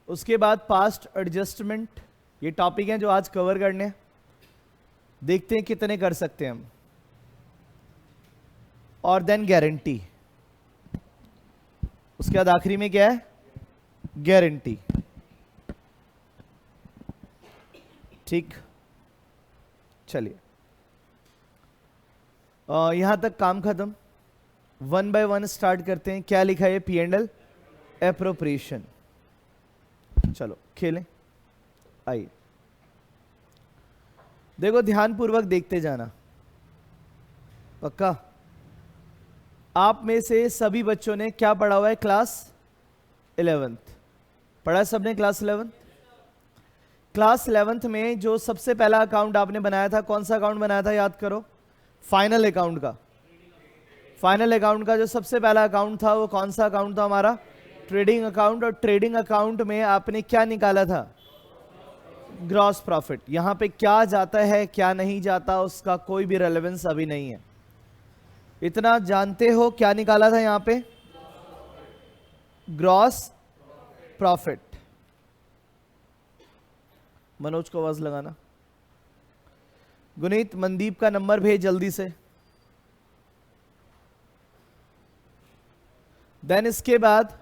उसके बाद past adjustment, ये टॉपिक हैं जो आज कवर करने हैं। देखते हैं कितने कर सकते हैं हम। और देन गारंटी, उसके बाद आखिरी में क्या है, गारंटी। ठीक, चलिए यहां तक काम खत्म। वन बाय वन स्टार्ट करते हैं। क्या लिखा है, P&L एप्रोप्रिएशन। चलो खेलें, आइए। देखो ध्यानपूर्वक देखते जाना, पक्का। आप में से सभी बच्चों ने क्या पढ़ा हुआ है, क्लास 11th पढ़ा है सबने, क्लास 11th। क्लास 11th में जो सबसे पहला अकाउंट आपने बनाया था, कौन सा अकाउंट बनाया था, याद करो। फाइनल अकाउंट का। फाइनल अकाउंट का जो सबसे पहला अकाउंट था वो कौन सा अकाउंट था हमारा, ट्रेडिंग अकाउंट। और ट्रेडिंग अकाउंट में आपने क्या निकाला था, ग्रॉस प्रॉफिट। यहां पे क्या जाता है क्या नहीं जाता उसका कोई भी रेलेवेंस अभी नहीं है। इतना जानते हो क्या निकाला था यहां पे, ग्रॉस प्रॉफिट। मनोज को आवाज लगाना। गुनीत, मनदीप का नंबर भेज जल्दी से। देन इसके बाद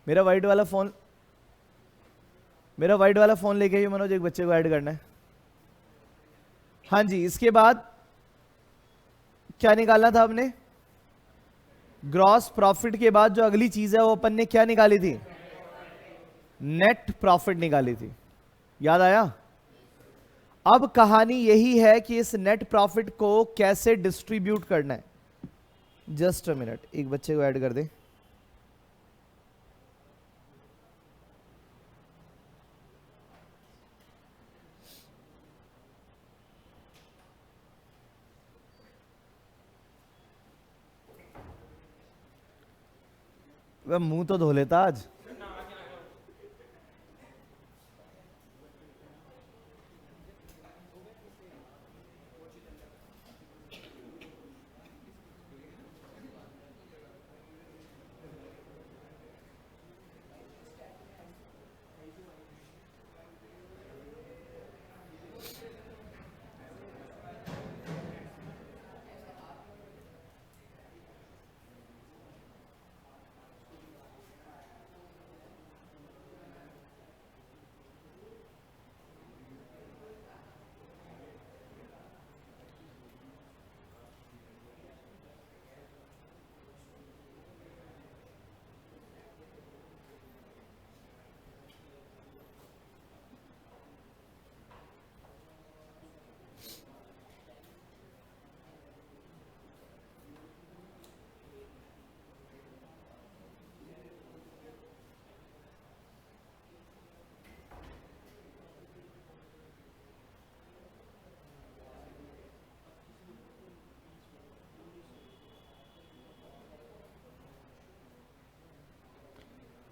मेरा वाइट वाला फोन लेके आइए मनोज, एक बच्चे को ऐड करना है। हाँ जी, इसके बाद क्या निकालना था आपने, ग्रॉस प्रॉफिट के बाद जो अगली चीज है वो अपन ने क्या निकाली थी, नेट प्रॉफिट निकाली थी। याद आया। अब कहानी यही है कि इस नेट प्रॉफिट को कैसे डिस्ट्रीब्यूट करना है। जस्ट अ मिनट, एक बच्चे को ऐड कर दे। वह मुंह तो धो लेता आज।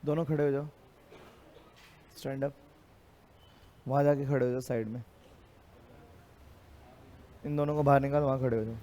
दोनों खड़े हो जाओ, स्टैंड अप। वहां जाके खड़े हो जाओ साइड में। इन दोनों को बाहर निकाल, वहां खड़े हो जाओ।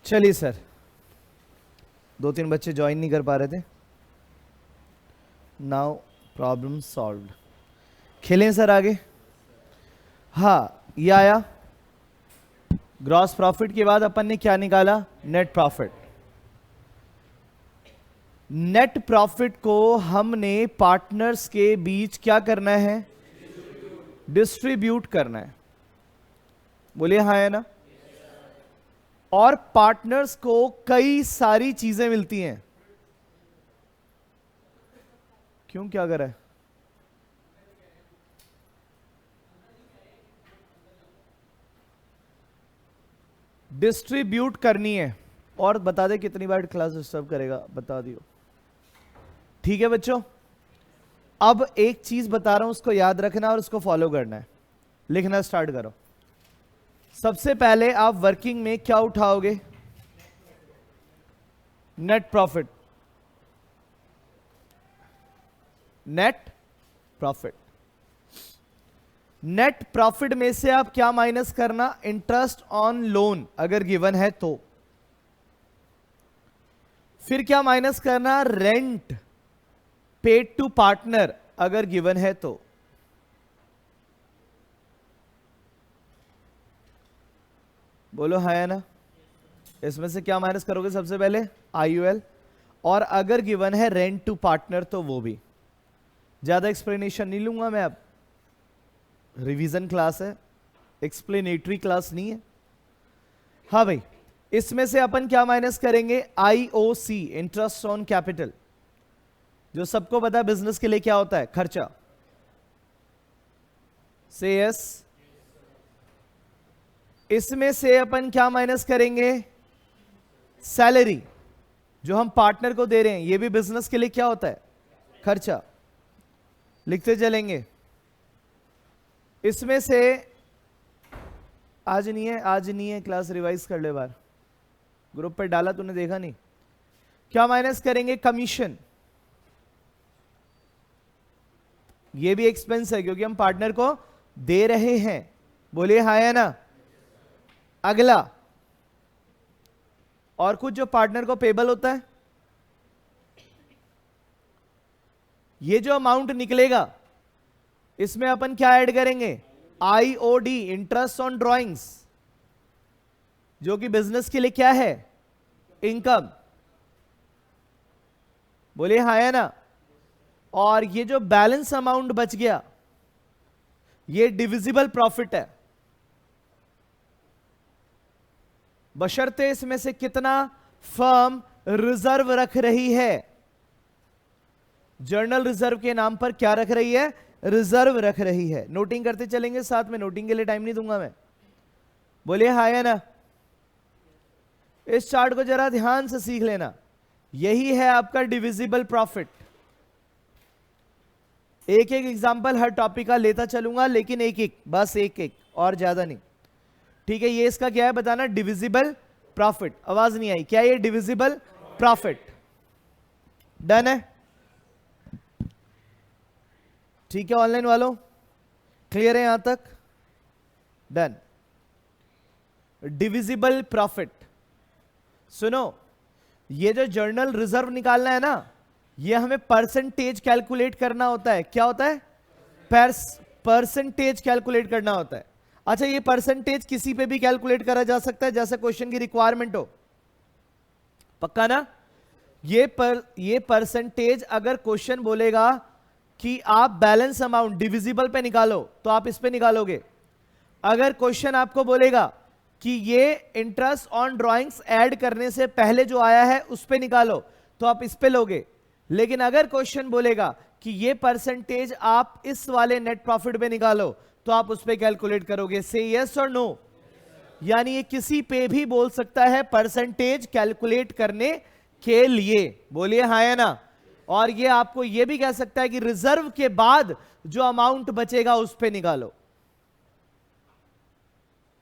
चलिए सर, 2-3 बच्चे ज्वाइन नहीं कर पा रहे थे। Now problem solved. खेलें सर आगे। हाँ, ये आया ग्रॉस प्रॉफिट के बाद अपन ने क्या निकाला, नेट प्रॉफिट। नेट प्रॉफिट को हमने पार्टनर्स के बीच क्या करना है, डिस्ट्रीब्यूट करना है। बोलिए हाँ है ना। और पार्टनर्स को कई सारी चीजें मिलती हैं। क्यों, क्या कर रहा है? डिस्ट्रीब्यूट करनी है। और बता दे कितनी बार क्लास डिस्टर्ब करेगा, बता दियो। ठीक है बच्चों, अब एक चीज बता रहा हूं, उसको याद रखना और उसको फॉलो करना है। लिखना स्टार्ट करो। सबसे पहले आप वर्किंग में क्या उठाओगे, net profit. Net profit, net profit में से आप क्या माइनस करना, इंटरेस्ट ऑन लोन अगर गिवन है तो। फिर क्या माइनस करना, रेंट पेड टू पार्टनर अगर गिवन है तो। बोलो है ना। इसमें से क्या माइनस करोगे सबसे पहले, IUL, और अगर गिवन है रेंट टू पार्टनर तो वो भी। ज्यादा एक्सप्लेनेशन नहीं लूंगा मैं, अब रिवीजन क्लास है, एक्सप्लेनेटरी क्लास नहीं है। हाँ भाई, इसमें से अपन क्या माइनस करेंगे, IOC, इंटरेस्ट ऑन कैपिटल, जो सबको पता है बिजनेस के लिए क्या होता है, खर्चा। से यस। इसमें से अपन क्या माइनस करेंगे, सैलरी, जो हम पार्टनर को दे रहे हैं, ये भी बिजनेस के लिए क्या होता है, खर्चा। लिखते चलेंगे। इसमें से आज नहीं है क्लास, रिवाइज कर ले बार, ग्रुप पे डाला तूने देखा नहीं। क्या माइनस करेंगे, कमीशन, ये भी एक्सपेंस है क्योंकि हम पार्टनर को दे रहे हैं। बोलिए हाँ या ना। अगला, और कुछ जो पार्टनर को पेबल होता है, ये जो अमाउंट निकलेगा इसमें अपन क्या ऐड करेंगे, IOD, इंटरेस्ट ऑन ड्रॉइंग्स, जो कि बिजनेस के लिए क्या है, इनकम। बोलिए हाँ या ना। और ये जो बैलेंस अमाउंट बच गया, ये डिविजिबल प्रॉफिट है, बशर्ते इसमें से कितना फर्म रिजर्व रख रही है। जर्नल रिजर्व के नाम पर क्या रख रही है, रिजर्व रख रही है। नोटिंग करते चलेंगे साथ में, नोटिंग के लिए टाइम नहीं दूंगा मैं। बोलिए हाँ या ना। इस चार्ट को जरा ध्यान से सीख लेना, यही है आपका डिविजिबल प्रॉफिट। एक एक एग्जांपल हर टॉपिक का लेता चलूंगा, लेकिन एक एक, बस एक एक, और ज्यादा नहीं। ठीक है, ये इसका क्या है बताना, डिविजिबल प्रॉफिट। आवाज नहीं आई, क्या ये डिविजिबल प्रॉफिट। डन है, ठीक है ऑनलाइन वालों, क्लियर है यहां तक, डन। डिविजिबल प्रॉफिट, सुनो, ये जो जर्नल रिजर्व निकालना है ना, ये हमें परसेंटेज कैलकुलेट करना होता है। क्या होता है, परसेंटेज कैलकुलेट करना होता है। अच्छा, ये परसेंटेज किसी पे भी कैलकुलेट करा जा सकता है, जैसे क्वेश्चन की रिक्वायरमेंट हो, पक्का ना। ये परसेंटेज अगर क्वेश्चन बोलेगा कि आप बैलेंस अमाउंट डिविजिबल पे निकालो, तो आप इस पे निकालोगे। अगर क्वेश्चन आपको बोलेगा कि ये इंटरेस्ट ऑन ड्राइंग्स ऐड करने से पहले जो आया है उस पे निकालो, तो आप इस पे लोगे। लेकिन अगर क्वेश्चन बोलेगा कि ये परसेंटेज आप इस वाले नेट प्रॉफिट पे निकालो, तो आप उस पे कैलकुलेट करोगे। से यस और नो। यानी ये किसी पे भी बोल सकता है परसेंटेज कैलकुलेट करने के लिए। बोलिए हाँ या ना। और ये आपको ये भी कह सकता है कि रिजर्व के बाद जो अमाउंट बचेगा उस पे निकालो।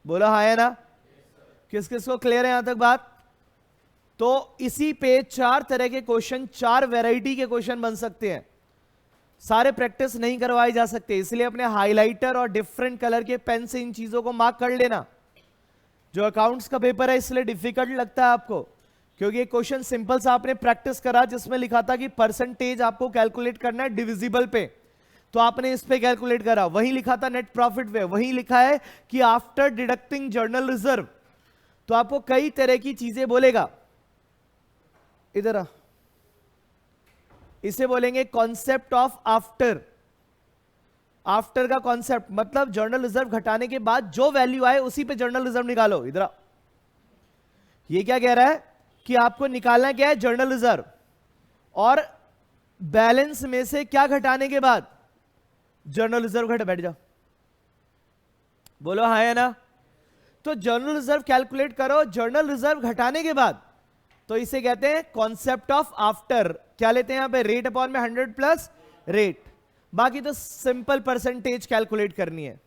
बोलो हाँ या ना। किस किस को क्लियर है यहां तक बात। तो इसी पे 4 तरह के क्वेश्चन, 4 वैरायटी के क्वेश्चन बन सकते हैं। सारे प्रैक्टिस नहीं करवाए जा सकते, इसलिए अपने हाइलाइटर और डिफरेंट कलर के पेन से इन चीजों को मार्क कर लेना। जो अकाउंट्स का पेपर है इसलिए डिफिकल्ट लगता है आपको, क्योंकि एक क्वेश्चन सिंपल सा आपने प्रैक्टिस करा जिसमें लिखा था कि परसेंटेज आपको कैलकुलेट करना है डिविजिबल पे, तो आपने इस पे कैलकुलेट करा। वही लिखा था नेट प्रॉफिट पे, वही लिखा है कि आफ्टर डिडक्टिंग जर्नल रिजर्व। तो आपको कई तरह की चीजें बोलेगा। इधर आ, इसे बोलेंगे कॉन्सेप्ट ऑफ आफ्टर। आफ्टर का कॉन्सेप्ट मतलब जर्नल रिजर्व घटाने के बाद जो वैल्यू आए उसी पे जर्नल रिजर्व निकालो। इधर आओ, ये क्या कह रहा है कि आपको निकालना क्या है, जर्नल रिजर्व, और बैलेंस में से क्या घटाने के बाद, जर्नल रिजर्व घट। बैठ जाओ, बोलो हाँ या ना। तो जर्नल रिजर्व कैलकुलेट करो जर्नल रिजर्व घटाने के बाद, तो इसे कहते हैं कॉन्सेप्ट ऑफ आफ्टर। क्या लेते हैं यहां पे, रेट अपॉन में 100 प्लस रेट। बाकी तो सिंपल परसेंटेज कैलकुलेट करनी है,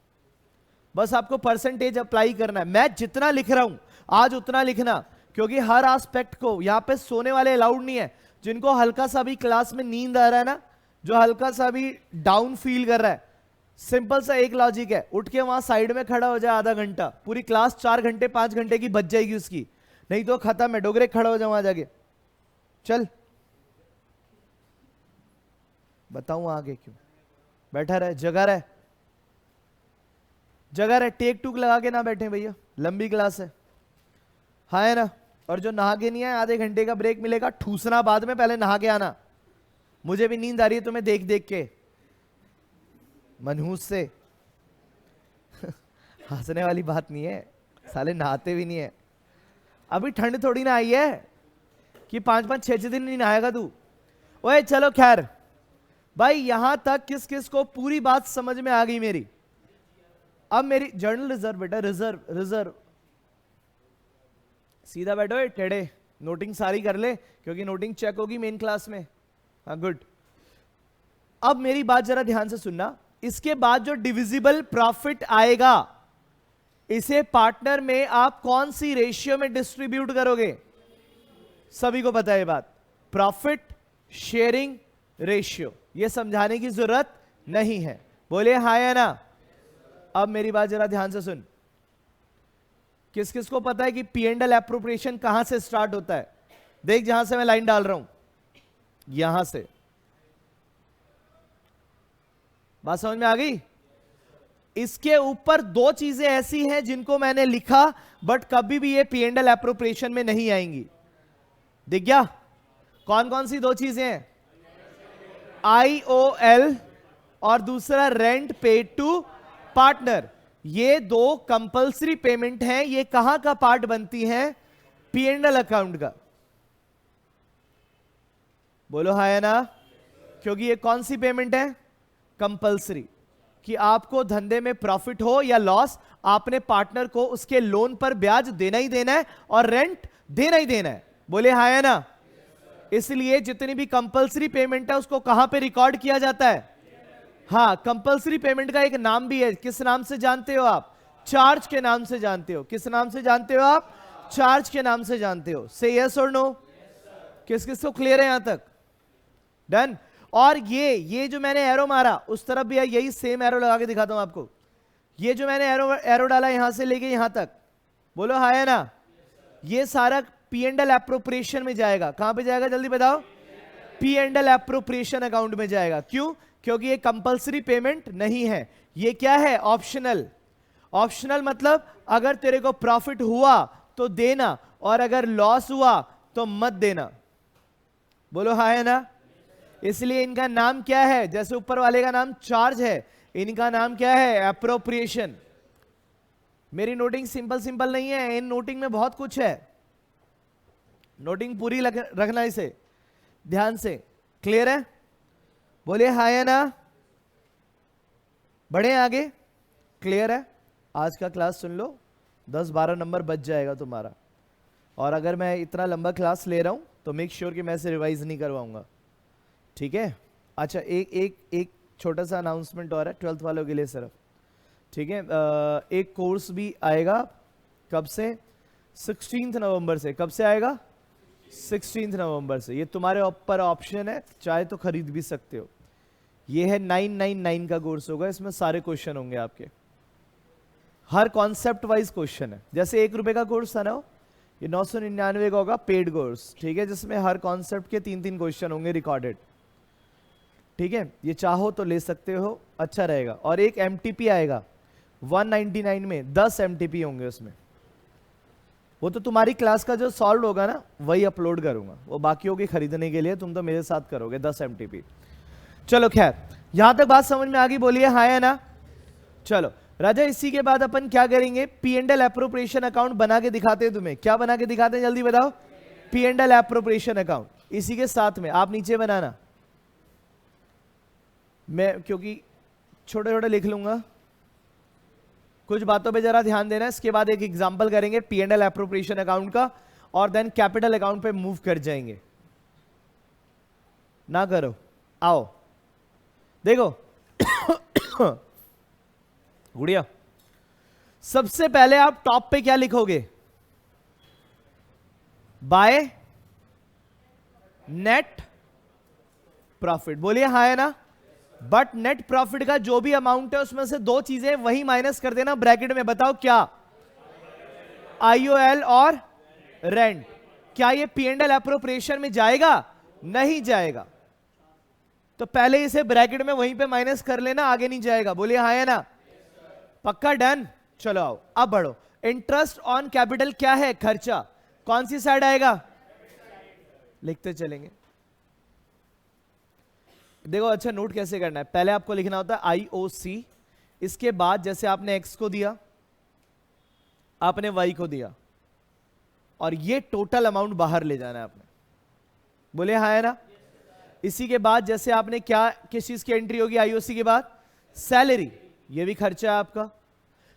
बस आपको परसेंटेज अप्लाई करना है। मैं जितना लिख रहा हूं आज उतना लिखना, क्योंकि हर एस्पेक्ट को यहां पे सोने वाले अलाउड नहीं है। जिनको हल्का सा भी क्लास में नींद आ रहा है ना, जो हल्का सा भी डाउन फील कर रहा है, सिंपल सा एक लॉजिक है, उठ के वहां साइड में खड़ा हो जाए आधा घंटा, पूरी क्लास 4 घंटे 5 घंटे की बच जाएगी उसकी। नहीं तो खत्म है, डोगरे खड़ा हो जाए वहां जाके। चल बताऊं आगे क्यों, बैठा रहे, जगा रहे, जगह रहे, टेक टूक लगा के ना बैठे भैया, लंबी क्लास है। हाँ है ना। और जो नहा के नहीं है, आधे घंटे का ब्रेक मिलेगा, ठूसना बाद में, पहले नहा के आना। मुझे भी नींद आ रही है तुम्हें देख देख के, मनहूस से। हंसने वाली बात नहीं है, साले नहाते भी नहीं है। अभी ठंड थोड़ी ना आई है कि 5-5 6-6 दिन नहीं नहाएगा तू। ओए चलो खैर भाई, यहां तक किस किस को पूरी बात समझ में आ गई मेरी। अब मेरी जर्नल रिजर्व बेटा, रिजर्व रिजर्व, सीधा बैठो टेढ़े, नोटिंग सारी कर ले क्योंकि नोटिंग चेक होगी मेन क्लास में। हाँ गुड। अब मेरी बात जरा ध्यान से सुनना, इसके बाद जो डिविजिबल प्रॉफिट आएगा, इसे पार्टनर में आप कौन सी रेशियो में डिस्ट्रीब्यूट करोगे? सभी को पता है बात, प्रॉफिट शेयरिंग रेशियो, यह समझाने की जरूरत नहीं है। बोले हाँ या ना। अब मेरी बात जरा ध्यान से सुन, किस किस को पता है कि पी एंड एल एप्रोप्रिएशन कहां से स्टार्ट होता है? देख जहां से मैं लाइन डाल रहा हूं, यहां से। बात समझ में आ गई? इसके ऊपर दो चीजें ऐसी हैं जिनको मैंने लिखा बट कभी भी ये पी एंड एल एप्रोप्रिएशन में नहीं आएंगी। दिख गया? कौन कौन सी दो चीजें हैं? IOL और दूसरा रेंट पेड टू पार्टनर। ये दो कंपल्सरी पेमेंट हैं। ये कहां का पार्ट बनती हैं? पी एंड एल अकाउंट का। बोलो हाँ या ना। क्योंकि ये कौन सी पेमेंट है? कंपल्सरी। कि आपको धंधे में प्रॉफिट हो या लॉस, आपने पार्टनर को उसके लोन पर ब्याज देना ही देना है और रेंट देना ही देना है। बोले हाँ या ना। इसलिए जितनी भी कंपल्सरी पेमेंट है उसको कहां पे रिकॉर्ड किया जाता है? हाँ, कंपल्सरी पेमेंट का एक नाम भी है। किस नाम से जानते हो आप? चार्ज के नाम से जानते हो। किस नाम से जानते हो आप? चार्ज के नाम से जानते हो। से यस और नो? किस किस को क्लियर है यहां तक? डन। और ये जो मैंने एरो मारा उस तरफ भी है, यही सेम एरो लगा के दिखाता हूं आपको। ये जो मैंने एरो डाला यहां से लेके यहां तक, बोलो हाँ या ना। ये सारा पी एंड एल एप्रोप्रिएशन में जाएगा। कहां पे जाएगा जल्दी बताओ? P and L appropriation account में जाएगा। क्यों? क्योंकि ये कंपल्सरी पेमेंट नहीं है। ये क्या है? ऑप्शनल। ऑप्शनल मतलब अगर तेरे को प्रॉफिट हुआ तो देना, और अगर लॉस हुआ तो मत देना। बोलो हाँ या ना। इसलिए इनका नाम क्या है? जैसे ऊपर वाले का नाम चार्ज है, इनका नाम क्या है? एप्रोप्रिएशन। मेरी नोटिंग सिंपल सिंपल नहीं है, इन नोटिंग में बहुत कुछ है। नोटिंग पूरी रखना इसे ध्यान से। क्लियर है? बोले हाँ या ना। बढ़े आगे? क्लियर है? आज का क्लास सुन लो, 10-12 नंबर बच जाएगा तुम्हारा। और अगर मैं इतना लंबा क्लास ले रहा हूं तो मेक श्योर कि मैं इसे रिवाइज नहीं करवाऊंगा, ठीक है? अच्छा, एक छोटा सा अनाउंसमेंट और है 12th वालों के लिए सिर्फ, ठीक है? एक कोर्स भी आएगा। कब से? 16 नवंबर से। कब से आएगा? 16 नवंबर से। ये तुम्हारे ऊपर ऑप्शन है, चाहे तो खरीद भी सकते हो। ये है 999 का कोर्स होगा। इसमें सारे क्वेश्चन होंगे आपके, हर कॉन्सेप्ट वाइज क्वेश्चन है। जैसे 1 रुपए का कोर्स था ना, ये 999 का होगा पेड कोर्स, ठीक है? जिसमें हर कॉन्सेप्ट के 3-3 क्वेश्चन होंगे रिकॉर्डेड, ठीक है? ये चाहो तो ले सकते हो, अच्छा रहेगा। और एक MTP आएगा 199 में, 10 MTP होंगे उसमें, वो तो तुम्हारी क्लास का जो सॉल्व होगा ना वही अपलोड करूंगा, वो बाकियों के खरीदने के लिए तुम तो मेरे साथ करोगे 10 MTP। चलो खैर, यहां तक बात समझ में आ गई, बोलिए हाँ या ना। चलो राजा, इसी के बाद अपन क्या करेंगे, P&L एप्रोप्रिएशन अकाउंट बना के दिखाते हैं तुम्हें। क्या बना के दिखाते हैं जल्दी बताओ? P&L appropriation account. इसी के साथ में आप नीचे बनाना, मैं क्योंकि छोटे छोटे लिख लूंगा, कुछ बातों पे जरा ध्यान देना। इसके बाद एक एग्जांपल करेंगे P&L एप्रोप्रिएशन अकाउंट का, और देन कैपिटल अकाउंट पे मूव कर जाएंगे। ना करो, आओ देखो गुड़िया, सबसे पहले आप टॉप पे क्या लिखोगे? By net profit. बोलिए हाँ है ना। बट नेट प्रॉफिट का जो भी अमाउंट है उसमें से दो चीजें वही माइनस कर देना ब्रैकेट में। बताओ क्या? IOL और रेंट। क्या ये P&L एप्रोप्रिएशन में जाएगा? नहीं जाएगा। तो पहले इसे ब्रैकेट में वहीं पे माइनस कर लेना, आगे नहीं जाएगा। बोलिए हाँ है ना। पक्का डन। चलो आओ अब बढ़ो। इंटरेस्ट ऑन कैपिटल क्या है? खर्चा। कौन सी साइड आएगा? लिखते चलेंगे। देखो अच्छा नोट कैसे करना है, पहले आपको लिखना होता है IOC, इसके बाद जैसे आपने X को दिया, आपने Y को दिया, और ये टोटल अमाउंट बाहर ले जाना है आपने। बोले हाँ है ना। इसी के बाद जैसे आपने क्या, किस चीज की एंट्री होगी IOC के बाद? सैलरी। ये भी खर्चा है आपका।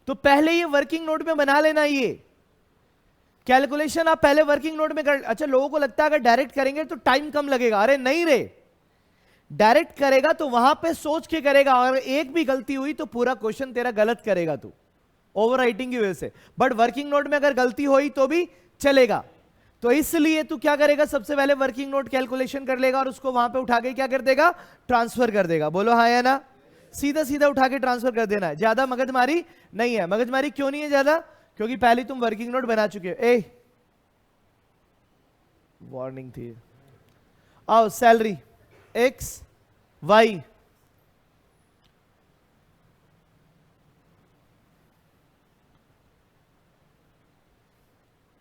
तो पहले ये वर्किंग नोट में बना लेना, ये कैलकुलेशन आप पहले वर्किंग नोट में कर। अच्छा लोगों को लगता है अगर डायरेक्ट करेंगे तो टाइम कम लगेगा, अरे नहीं रे, डायरेक्ट करेगा तो वहां पे सोच के करेगा, और एक भी गलती हुई तो पूरा क्वेश्चन तेरा गलत करेगा तू, ओवर राइटिंग की वजह से। बट वर्किंग नोट में अगर गलती हुई तो भी चलेगा। तो इसलिए तू क्या करेगा, सबसे पहले वर्किंग नोट कैलकुलेशन कर लेगा और उसको वहां पे उठा के क्या कर देगा? ट्रांसफर कर देगा। बोलो हाँ या ना। सीधा सीधा उठा के ट्रांसफर कर देना है, ज्यादा मगजमारी नहीं है। मगजमारी क्यों नहीं है ज्यादा? क्योंकि पहले तुम वर्किंग नोट बना चुके हो। ए वार्निंग थी। आओ सैलरी X Y,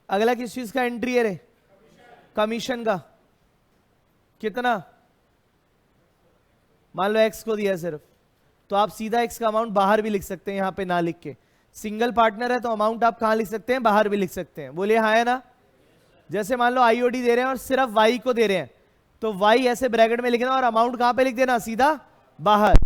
अगला किस चीज का एंट्री है रे? कमीशन का। कितना? मान लो X को दिया सिर्फ, तो आप सीधा X का अमाउंट बाहर भी लिख सकते हैं, यहां पे ना लिख के। सिंगल पार्टनर है तो अमाउंट आप कहां लिख सकते हैं? बाहर भी लिख सकते हैं। बोलिए हाँ है ना। जैसे मान लो IOD दे रहे हैं और सिर्फ Y को दे रहे हैं, तो Y ऐसे ब्रैकेट में लिखना और अमाउंट कहां पे लिख देना? सीधा बाहर।